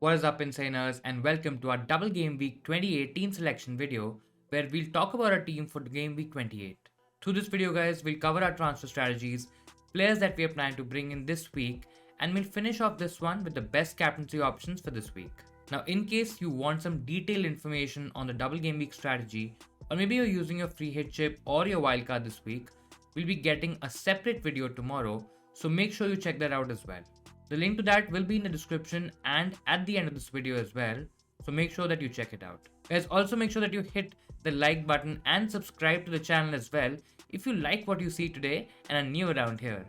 What is up, Insaners, and welcome to our Double Game Week 28 team selection video where we'll talk about our team for Game Week 28. Through this video, guys, we'll cover our transfer strategies, players that we are planning to bring in this week, and we'll finish off this one with the best captaincy options for this week. Now, in case you want some detailed information on the Double Game Week strategy, or maybe you're using your free hit chip or your wildcard this week, we'll be getting a separate video tomorrow, so make sure you check that out as well. The link to that will be in the description and at the end of this video as well, so make sure that you check it out. Guys, also make sure that you hit the like button and subscribe to the channel as well if you like what you see today and are new around here.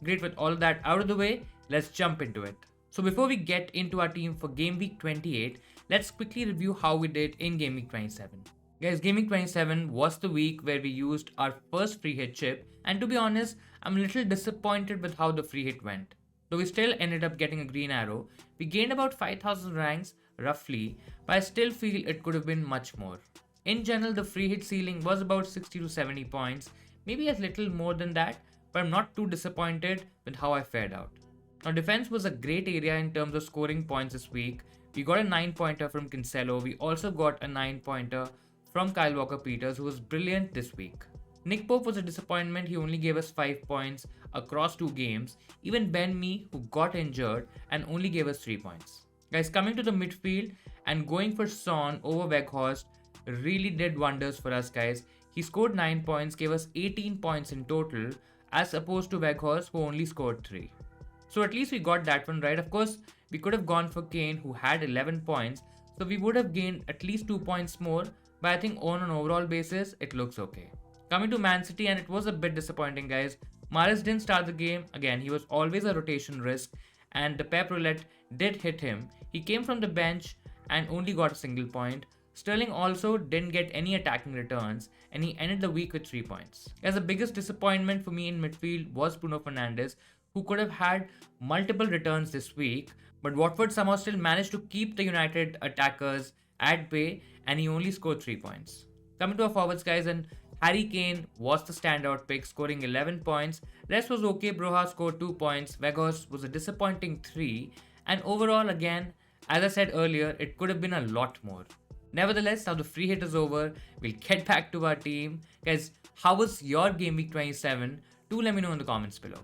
Great, with all of that out of the way, let's jump into it. So before we get into our team for Game Week 28, let's quickly review how we did in Game Week 27. Guys, Game Week 27 was the week where we used our first free hit chip, and to be honest, I'm a little disappointed with how the free hit went. Though we still ended up getting a green arrow, we gained about 5,000 ranks roughly, but I still feel it could have been much more. In general, the free hit ceiling was about 60 to 70 points, maybe a little more than that, but I'm not too disappointed with how I fared out. Now, defense was a great area in terms of scoring points this week. We got a 9-pointer from Cancelo, we also got a 9-pointer from Kyle Walker-Peters, who was brilliant this week. Nick Pope was a disappointment, he only gave us 5 points across 2 games. Even Ben Mee, who got injured and only gave us 3 points. Guys, coming to the midfield and going for Son over Weghorst really did wonders for us, guys. He scored 9 points, gave us 18 points in total, as opposed to Weghorst, who only scored 3. So at least we got that one right. Of course, we could have gone for Kane, who had 11 points, so we would have gained at least 2 points more, but I think on an overall basis, it looks okay. Coming to Man City, and it was a bit disappointing, guys. Mahrez didn't start the game. Again, he was always a rotation risk, and the Pep Roulette did hit him. He came from the bench and only got a single point. Sterling also didn't get any attacking returns, and he ended the week with 3 points. As the biggest disappointment for me in midfield was Bruno Fernandes, who could have had multiple returns this week, but Watford somehow still managed to keep the United attackers at bay, and he only scored 3 points. Coming to our forwards, guys, and Harry Kane was the standout pick, scoring 11 points. Rest was okay. Broha scored 2 points. Weghorst was a disappointing 3. And overall, again, as I said earlier, it could have been a lot more. Nevertheless, now the free hit is over. We'll get back to our team. Guys, how was your Game Week 27? Do let me know in the comments below.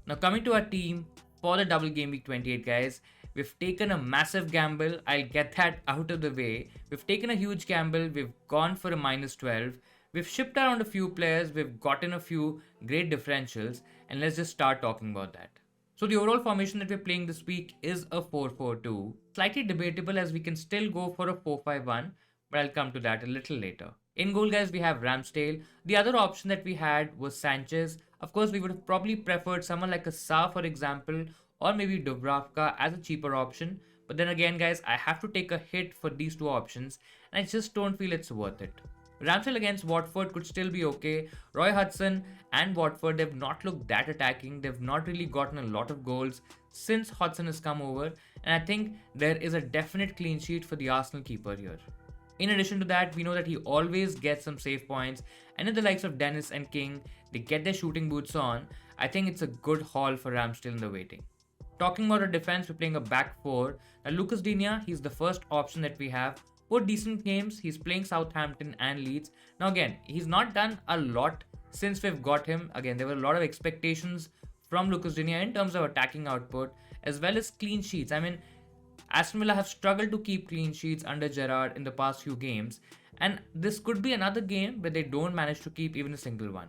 Now coming to our team for the Double Game Week 28, guys. We've taken a massive gamble. I'll get that out of the way. We've taken a huge gamble. We've gone for a minus 12. We've shipped around a few players, we've gotten a few great differentials, and let's just start talking about that. So the overall formation that we're playing this week is a 4-4-2. Slightly debatable as we can still go for a 4-5-1, but I'll come to that a little later. In goal, guys, we have Ramsdale. The other option that we had was Sanchez. Of course, we would have probably preferred someone like a Sa, for example, or maybe Dubravka as a cheaper option. But then again, guys, I have to take a hit for these two options, and I just don't feel it's worth it. Ramsdale against Watford could still be okay. Roy Hodgson and Watford, they've not looked that attacking. They've not really gotten a lot of goals since Hodgson has come over. And I think there is a definite clean sheet for the Arsenal keeper here. In addition to that, we know that he always gets some save points. And if the likes of Dennis and King, they get their shooting boots on, I think it's a good haul for Ramsdale in the waiting. Talking about our defense, we're playing a back 4. Now Lucas Digne, he's the first option that we have. 4 decent games, he's playing Southampton and Leeds. Now again, he's not done a lot since we've got him. Again, there were a lot of expectations from Lucas Digne in terms of attacking output as well as clean sheets. I mean, Aston Villa have struggled to keep clean sheets under Gerrard in the past few games, and this could be another game where they don't manage to keep even a single one.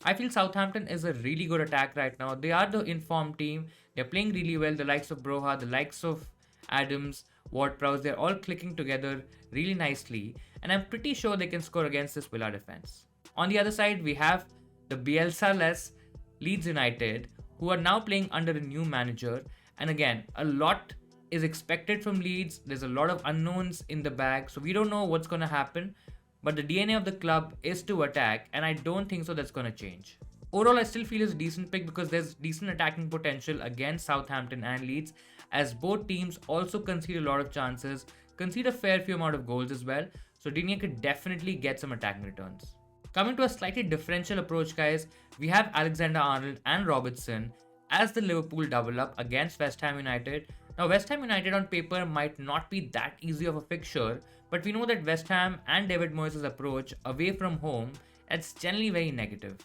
I feel Southampton is a really good attack right now. They are the informed team. They're playing really well. The likes of Broha, the likes of Adams, Ward-Prowse, they're all clicking together really nicely, and I'm pretty sure they can score against this Villa defense. On the other side, we have the Bielsa-less Leeds United, who are now playing under a new manager, and again, a lot is expected from Leeds. There's a lot of unknowns in the bag, so we don't know what's going to happen, but the DNA of the club is to attack, and I don't think so that's going to change. Overall, I still feel it's a decent pick because there's decent attacking potential against Southampton and Leeds, as both teams also concede a lot of chances, concede a fair few amount of goals as well, so Digne could definitely get some attacking returns. Coming to a slightly differential approach, guys, we have Alexander-Arnold and Robertson as the Liverpool double up against West Ham United. Now, West Ham United on paper might not be that easy of a fixture, but we know that West Ham and David Moyes' approach away from home is generally very negative.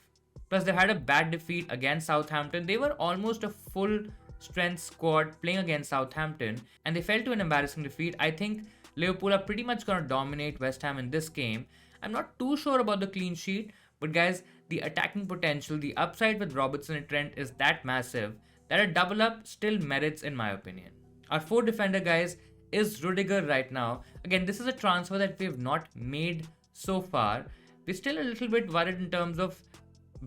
Plus, they had a bad defeat against Southampton. They were almost a full strength squad playing against Southampton, and they fell to an embarrassing defeat. I think Liverpool are pretty much going to dominate West Ham in this game. I'm not too sure about the clean sheet, but guys, the attacking potential, the upside with Robertson and Trent is that massive that a double up still merits, in my opinion. Our fourth defender, guys, is Rudiger right now. Again, this is a transfer that we have not made so far. We're still a little bit worried in terms of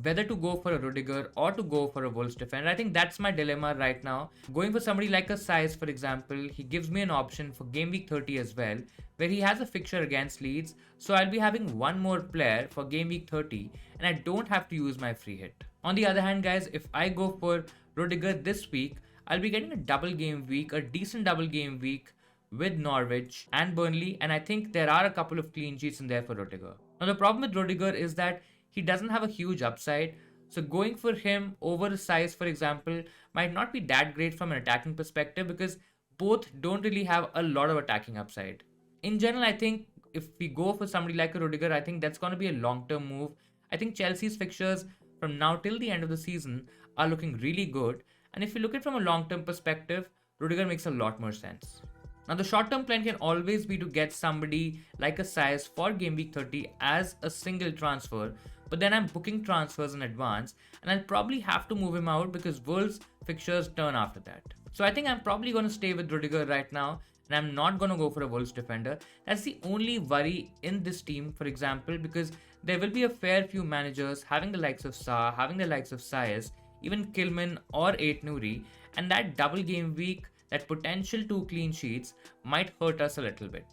whether to go for a Rudiger or to go for a Wolves defender. I think that's my dilemma right now. Going for somebody like a Size, for example, he gives me an option for game week 30 as well, where he has a fixture against Leeds. So I'll be having one more player for game week 30 and I don't have to use my free hit. On the other hand, guys, if I go for Rudiger this week, I'll be getting a double game week, a decent double game week with Norwich and Burnley, and I think there are a couple of clean sheets in there for Rudiger. Now, the problem with Rudiger is that he doesn't have a huge upside, so going for him over a Size, for example, might not be that great from an attacking perspective because both don't really have a lot of attacking upside. In general, I think if we go for somebody like a Rudiger, I think that's going to be a long-term move. I think Chelsea's fixtures from now till the end of the season are looking really good, and if you look at it from a long-term perspective, Rudiger makes a lot more sense. Now, the short-term plan can always be to get somebody like a Size for game week 30 as a single transfer, but then I'm booking transfers in advance and I'll probably have to move him out because Wolves fixtures turn after that. So I think I'm probably going to stay with Rudiger right now and I'm not going to go for a Wolves defender. That's the only worry in this team, for example, because there will be a fair few managers having the likes of Sa, having the likes of Sias, even Kilman or Ait Nouri, and that double game week, that potential 2 clean sheets might hurt us a little bit.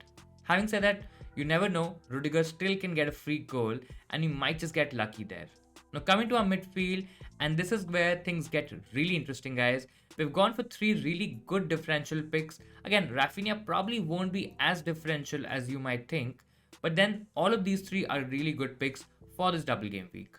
Having said that, you never know, Rudiger still can get a free goal and you might just get lucky there. Now coming to our midfield, and this is where things get really interesting, guys. We've gone for 3 really good differential picks. Again, Rafinha probably won't be as differential as you might think, but then all of these 3 are really good picks for this double game week.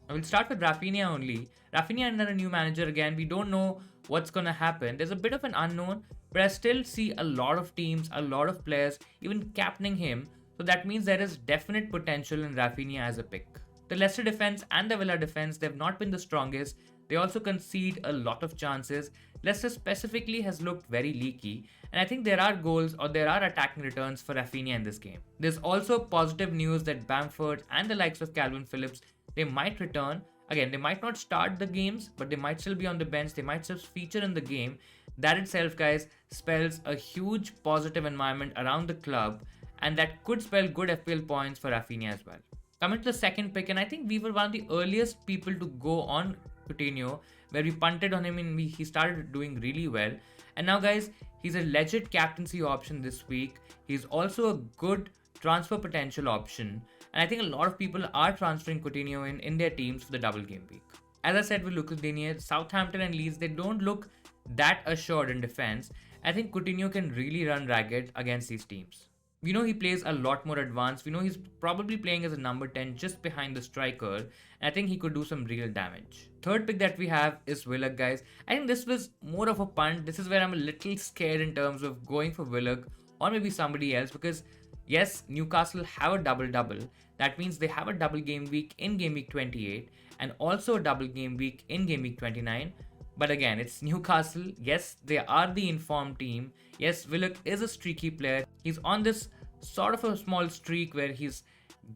Now we'll start with Rafinha only. Rafinha under a new manager again, we don't know what's gonna happen. There's a bit of an unknown, but I still see a lot of teams, a lot of players even captaining him. So that means there is definite potential in Rafinha as a pick. The Leicester defense and the Villa defense, they've not been the strongest. They also concede a lot of chances. Leicester specifically has looked very leaky, and I think there are goals or there are attacking returns for Rafinha in this game. There's also positive news that Bamford and the likes of Calvin Phillips, they might return. Again, they might not start the games, but they might still be on the bench. They might just feature in the game. That itself, guys, spells a huge positive environment around the club, and that could spell good FPL points for Rafinha as well. Coming to the second pick, and I think we were one of the earliest people to go on Coutinho, where we punted on him and he started doing really well. And now, guys, he's a legit captaincy option this week. He's also a good transfer potential option. And I think a lot of people are transferring Coutinho in their teams for the double game week. As I said with Lucas Digne, Southampton and Leeds, they don't look that assured in defense. I think Coutinho can really run ragged against these teams. We know he plays a lot more advanced. We know he's probably playing as a number 10 just behind the striker. And I think he could do some real damage. Third pick that we have is Willock, guys. I think this was more of a punt. This is where I'm a little scared in terms of going for Willock or maybe somebody else because yes, Newcastle have a double-double. That means they have a double game week in game week 28 and also a double game week in game week 29. But again, it's Newcastle. Yes, they are the informed team. Yes, Willock is a streaky player. He's on this sort of a small streak where he's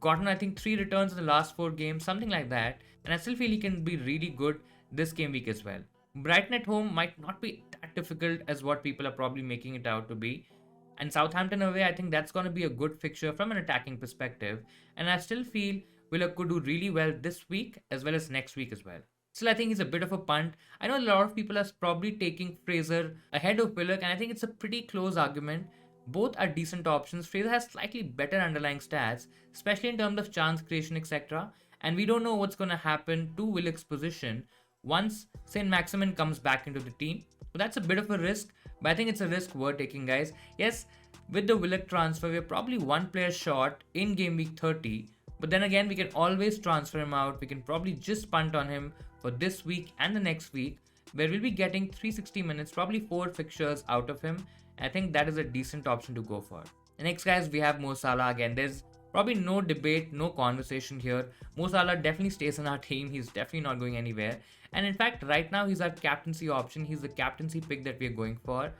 gotten, I think, 3 returns in the last 4 games, something like that. And I still feel he can be really good this game week as well. Brighton at home might not be that difficult as what people are probably making it out to be. And Southampton away, I think that's going to be a good fixture from an attacking perspective. And I still feel Willock could do really well this week as well as next week as well. Still, I think he's a bit of a punt. I know a lot of people are probably taking Fraser ahead of Willock, and I think it's a pretty close argument. Both are decent options. Fraser has slightly better underlying stats, especially in terms of chance creation, etc. And we don't know what's going to happen to Willock's position once St. Maximin comes back into the team. So that's a bit of a risk, but I think it's a risk worth taking, guys. Yes, with the Willock transfer, we're probably 1 player short in game week 30. But then again, we can always transfer him out. We can probably just punt on him for this week and the next week where we'll be getting 360 minutes, probably 4 fixtures out of him. I think that is a decent option to go for. And next, guys, we have Mo Salah again. There's probably no debate, no conversation here. Mo Salah definitely stays in our team. He's definitely not going anywhere. And in fact, right now, he's our captaincy option. He's the captaincy pick that we're going for.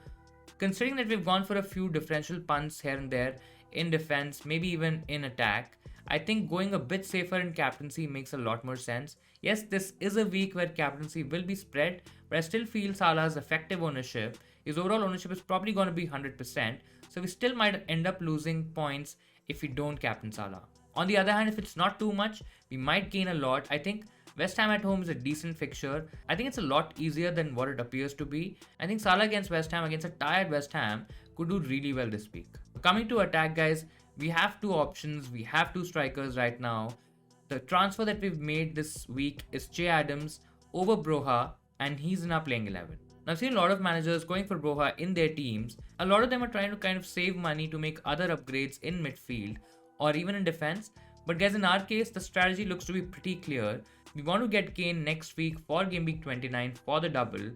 Considering that we've gone for a few differential punts here and there in defense, maybe even in attack, I think going a bit safer in captaincy makes a lot more sense. Yes, this is a week where captaincy will be spread, but I still feel Salah's effective ownership, his overall ownership is probably going to be 100%, so we still might end up losing points if we don't captain Salah. On the other hand, if it's not too much, we might gain a lot. I think West Ham at home is a decent fixture. I think it's a lot easier than what it appears to be. I think Salah against West Ham, against a tired West Ham, could do really well this week. Coming to attack, guys, we have two options. We have two strikers right now. The transfer that we've made this week is Che Adams over Broha, and he's in our playing 11. Now, I've seen a lot of managers going for Broha in their teams. A lot of them are trying to kind of save money to make other upgrades in midfield or even in defense. But guys, in our case, the strategy looks to be pretty clear. We want to get Kane next week for game week 29 for the double,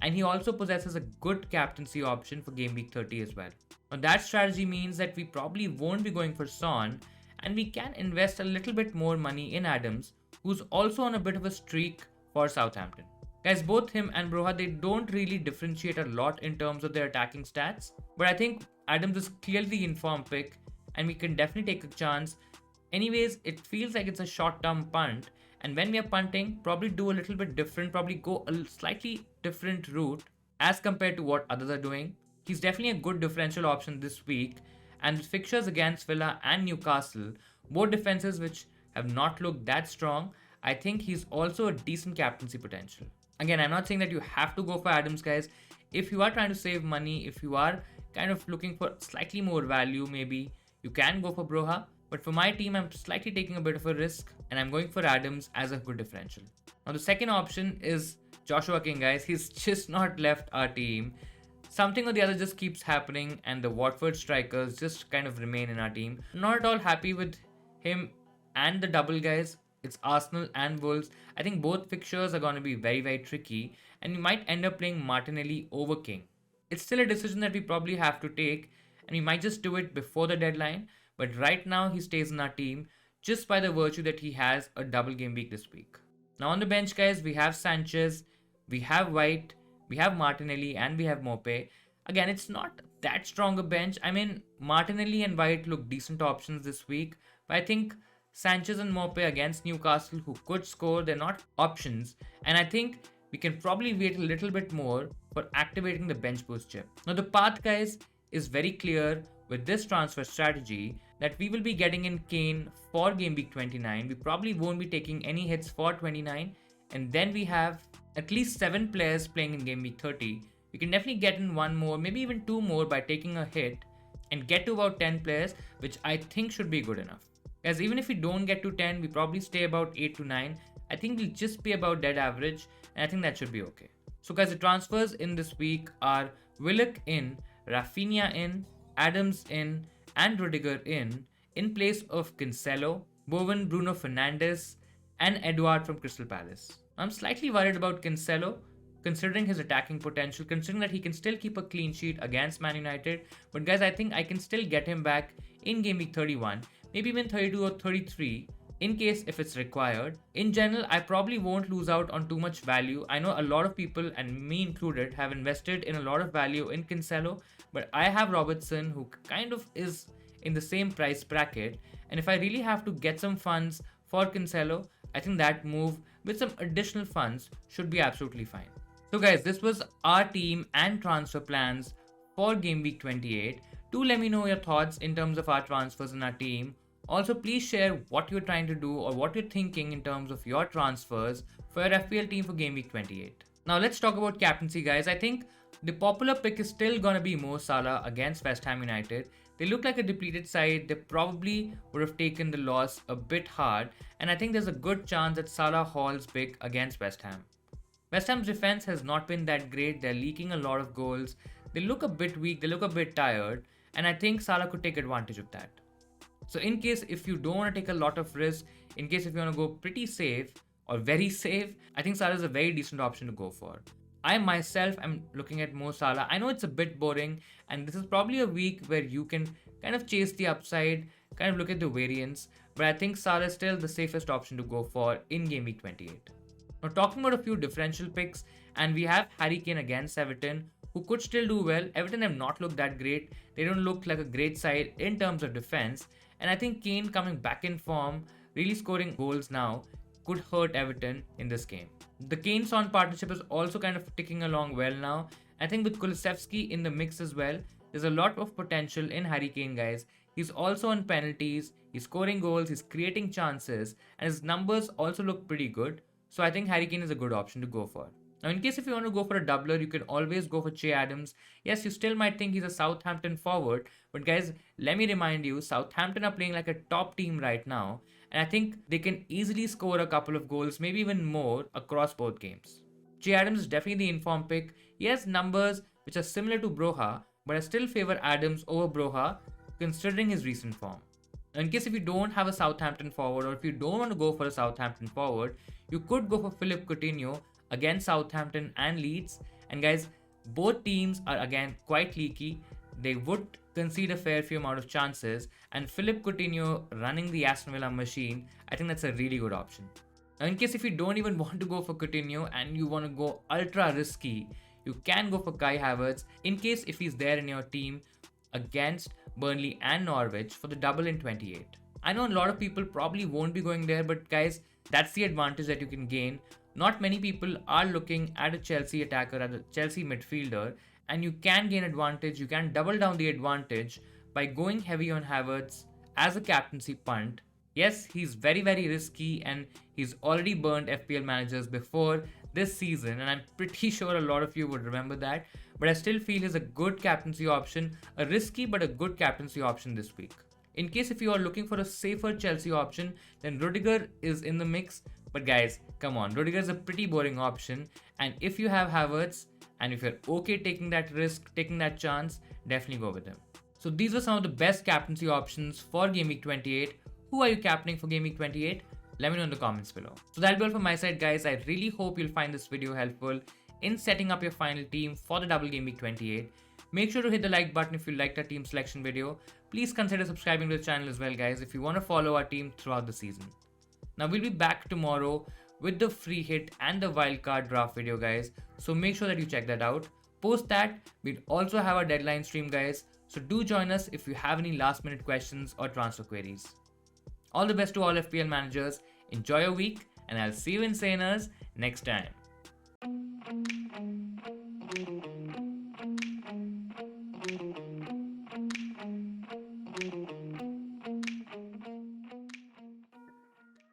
and he also possesses a good captaincy option for game week 30 as well. Now, that strategy means that we probably won't be going for Son, and we can invest a little bit more money in Adams, who's also on a bit of a streak for Southampton. Guys, both him and Broha, they don't really differentiate a lot in terms of their attacking stats, but I think Adams is clearly the informed pick, and we can definitely take a chance. Anyways, it feels like it's a short-term punt, and when we are punting, probably do a little bit different, probably go a slightly different route as compared to what others are doing. He's definitely a good differential option this week, and the fixtures against Villa and Newcastle, both defenses which have not looked that strong, I think he's also a decent captaincy potential. Again, I'm not saying that you have to go for Adams, guys. If you are trying to save money, if you are kind of looking for slightly more value, maybe you can go for Broha. But for my team, I'm slightly taking a bit of a risk, and I'm going for Adams as a good differential. Now, the second option is Joshua King, guys. He's just not left our team. Something or the other just keeps happening, and the Watford strikers just kind of remain in our team. Not at all happy with him and the double, guys. It's Arsenal and Wolves. I think both fixtures are going to be very, very tricky, and we might end up playing Martinelli over King. It's still a decision that we probably have to take, and we might just do it before the deadline. But right now, he stays in our team just by the virtue that he has a double game week this week. Now, on the bench, guys, we have Sanchez, we have White, we have Martinelli, and we have Mope. Again, it's not that strong a bench. I mean, Martinelli and White look decent options this week, but I think Sanchez and Mope against Newcastle, who could score, they're not options. And I think we can probably wait a little bit more for activating the bench boost chip. Now, the path, guys, is very clear with this transfer strategy that we will be getting in Kane for game week 29. We probably won't be taking any hits for 29. And then we have at least 7 players playing in game week 30. We can definitely get in one more, maybe even 2 more by taking a hit and get to about 10 players, which I think should be good enough. As even if we don't get to 10, we probably stay about 8 to 9. I think we'll just be about dead average, and I think that should be okay. So guys, the transfers in this week are Willock in, Rafinha in, Adams in, and Rudiger in place of Cancelo, Bowen, Bruno Fernandes, and Edouard from Crystal Palace. I'm slightly worried about Cancelo, considering his attacking potential, considering that he can still keep a clean sheet against Man United. But guys, I think I can still get him back in game week 31, maybe even 32 or 33, in case if it's required. In general, I probably won't lose out on too much value. I know a lot of people, and me included, have invested in a lot of value in Cancelo, but I have Robertson, who kind of is in the same price bracket, and if I really have to get some funds for Cancelo, I think that move with some additional funds should be absolutely fine. So guys, this was our team and transfer plans for game week 28. Do let me know your thoughts in terms of our transfers in our team. Also, please share what you're trying to do or what you're thinking in terms of your transfers for your FPL team for game week 28. Now let's talk about captaincy, guys. I think the popular pick is still going to be Mo Salah against West Ham United. They look like a depleted side. They probably would have taken the loss a bit hard, and I think there's a good chance that Salah hauls big against West Ham. West Ham's defense has not been that great. They're leaking a lot of goals. They look a bit weak. They look a bit tired, and I think Salah could take advantage of that. So in case if you don't want to take a lot of risk, in case if you want to go pretty safe or very safe, I think Salah is a very decent option to go for. I myself am looking at Mo Salah. I know it's a bit boring, and this is probably a week where you can kind of chase the upside, kind of look at the variance, but I think Salah is still the safest option to go for in Game Week 28. Now, talking about a few differential picks, and we have Harry Kane against Everton, who could still do well. Everton have not looked that great. They don't look like a great side in terms of defense, and I think Kane coming back in form, really scoring goals now, could hurt Everton in this game. The Kane-Son partnership is also kind of ticking along well now. I think with Kulusevski in the mix as well, there's a lot of potential in Harry Kane, guys. He's also on penalties, he's scoring goals, he's creating chances, and his numbers also look pretty good. So I think Harry Kane is a good option to go for. Now, in case if you want to go for a doubler, you can always go for Che Adams. Yes, you still might think he's a Southampton forward, but guys, let me remind you, Southampton are playing like a top team right now, and I think they can easily score a couple of goals, maybe even more, across both games. Che Adams is definitely the informed pick. He has numbers which are similar to Broha, but I still favor Adams over Broha considering his recent form. Now, in case if you don't have a Southampton forward, or if you don't want to go for a Southampton forward, you could go for Philippe Coutinho against Southampton and Leeds. And guys, both teams are again quite leaky. They would concede a fair few amount of chances, and Philippe Coutinho running the Aston Villa machine, I think that's a really good option. Now, in case if you don't even want to go for Coutinho and you want to go ultra risky, you can go for Kai Havertz in case if he's there in your team against Burnley and Norwich for the double in 28. I know a lot of people probably won't be going there, but guys, that's the advantage that you can gain. Not many people are looking at a Chelsea attacker, at a Chelsea midfielder, and you can gain advantage. You can double down the advantage by going heavy on Havertz as a captaincy punt. Yes, he's very, very risky, and he's already burned FPL managers before this season, and I'm pretty sure a lot of you would remember that. But I still feel he's a good captaincy option, a risky but a good captaincy option this week. In case if you are looking for a safer Chelsea option, then Rudiger is in the mix. But guys, come on, Rudiger is a pretty boring option, and if you have Havertz, and if you're okay taking that risk, taking that chance, definitely go with him. So these were some of the best captaincy options for Game Week 28. Who are you captaining for Game Week 28? Let me know in the comments below. So that'll be all from my side, guys. I really hope you'll find this video helpful in setting up your final team for the Double Game Week 28. Make sure to hit the like button if you liked our team selection video. Please consider subscribing to the channel as well, guys, if you want to follow our team throughout the season. Now we'll be back tomorrow with the free hit and the wildcard draft video, guys. So make sure that you check that out. Post that, we'll also have our deadline stream, guys. So do join us if you have any last minute questions or transfer queries. All the best to all FPL managers. Enjoy your week, and I'll see you in Saners next time.